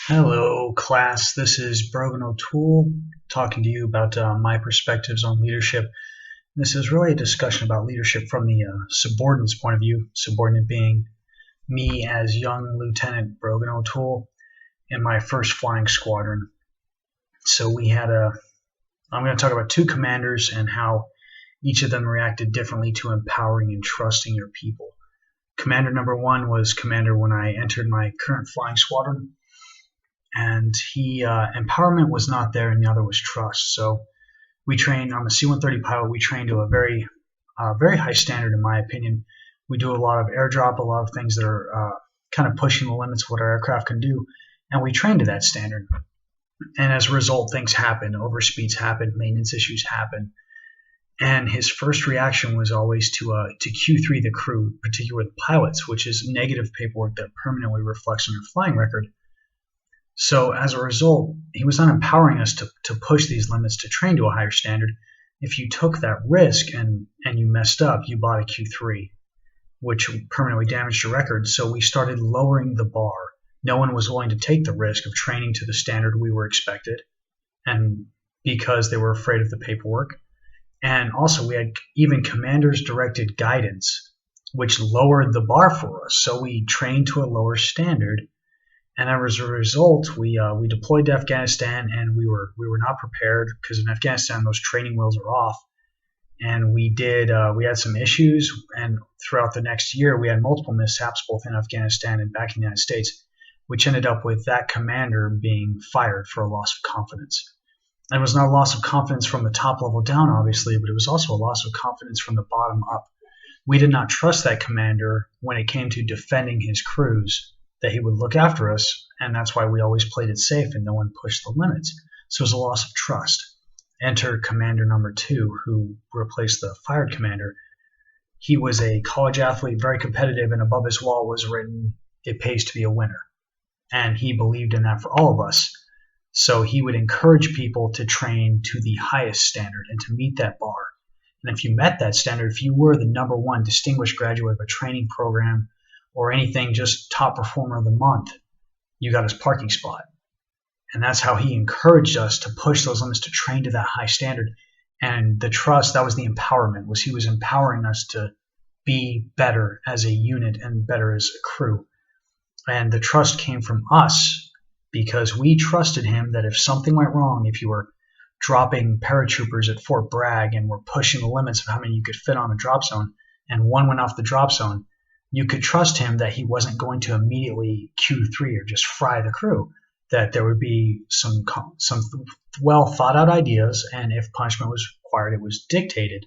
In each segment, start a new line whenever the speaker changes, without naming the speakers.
Hello, class. This is Brogan O'Toole talking to you about my perspectives on leadership. This is really a discussion about leadership from the subordinate's point of view, subordinate being me as young Lieutenant Brogan O'Toole in my first flying squadron. So I'm going to talk about two commanders and how each of them reacted differently to empowering and trusting your people. Commander number one was commander when I entered my current flying squadron. And empowerment was not there, and the other was trust. So we trained. I'm a C-130 pilot. We trained to a very high standard, in my opinion. We do a lot of airdrop, a lot of things that are kind of pushing the limits of what our aircraft can do, and we train to that standard. And as a result, things happen. Overspeeds happen. Maintenance issues happen. And his first reaction was always to Q3 the crew, particularly with pilots, which is negative paperwork that permanently reflects on your flying record. So as a result, he was not empowering us to push these limits to train to a higher standard. If you took that risk and you messed up, you bought a Q3, which permanently damaged your record. So we started lowering the bar. No one was willing to take the risk of training to the standard we were expected, and because they were afraid of the paperwork. And also we had even commanders directed guidance, which lowered the bar for us. So we trained to a lower standard. And as a result, we deployed to Afghanistan, and we were not prepared because in Afghanistan those training wheels are off, and we had some issues. And throughout the next year, we had multiple mishaps both in Afghanistan and back in the United States, which ended up with that commander being fired for a loss of confidence. And it was not a loss of confidence from the top level down, obviously, but it was also a loss of confidence from the bottom up. We did not trust that commander when it came to defending his crews, that he would look after us, and that's why we always played it safe and no one pushed the limits. So it was a loss of trust. Enter commander number two, who replaced the fired commander. He was a college athlete, very competitive, and above his wall was written, "It pays to be a winner." And he believed in that for all of us. So he would encourage people to train to the highest standard and to meet that bar. And if you met that standard, if you were the number one distinguished graduate of a training program, or anything, just top performer of the month, you got his parking spot. And that's how he encouraged us to push those limits, to train to that high standard. And the trust, that was the empowerment, was he was empowering us to be better as a unit and better as a crew. And the trust came from us because we trusted him that if something went wrong, if you were dropping paratroopers at Fort Bragg and were pushing the limits of how many you could fit on a drop zone, and one went off the drop zone, you could trust him that he wasn't going to immediately Q3 or just fry the crew, that there would be some well thought out ideas, and if punishment was required, it was dictated.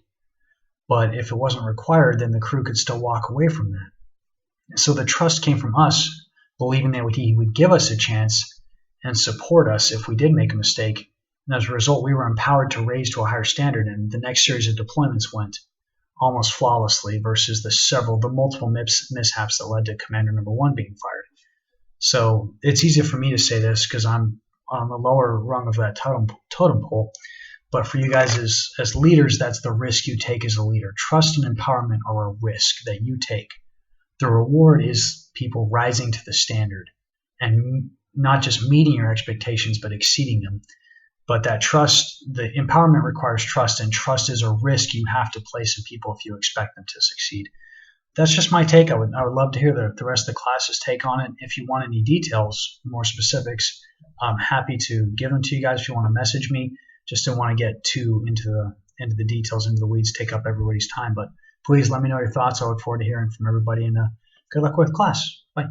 But if it wasn't required, then the crew could still walk away from that. So the trust came from us, believing that he would give us a chance and support us if we did make a mistake. And as a result, we were empowered to raise to a higher standard, and the next series of deployments went almost flawlessly versus the multiple mishaps that led to commander number one being fired. So it's easy for me to say this because I'm on the lower rung of that totem pole. But for you guys as leaders, that's the risk you take as a leader. Trust and empowerment are a risk that you take. The reward is people rising to the standard and not just meeting your expectations, but exceeding them. But that trust, the empowerment requires trust, and trust is a risk you have to place in people if you expect them to succeed. That's just my take. I would love to hear the rest of the class's take on it. If you want any details, more specifics, I'm happy to give them to you guys if you want to message me. Just don't want to get too into the details, into the weeds, take up everybody's time. But please let me know your thoughts. I look forward to hearing from everybody, and good luck with class. Bye.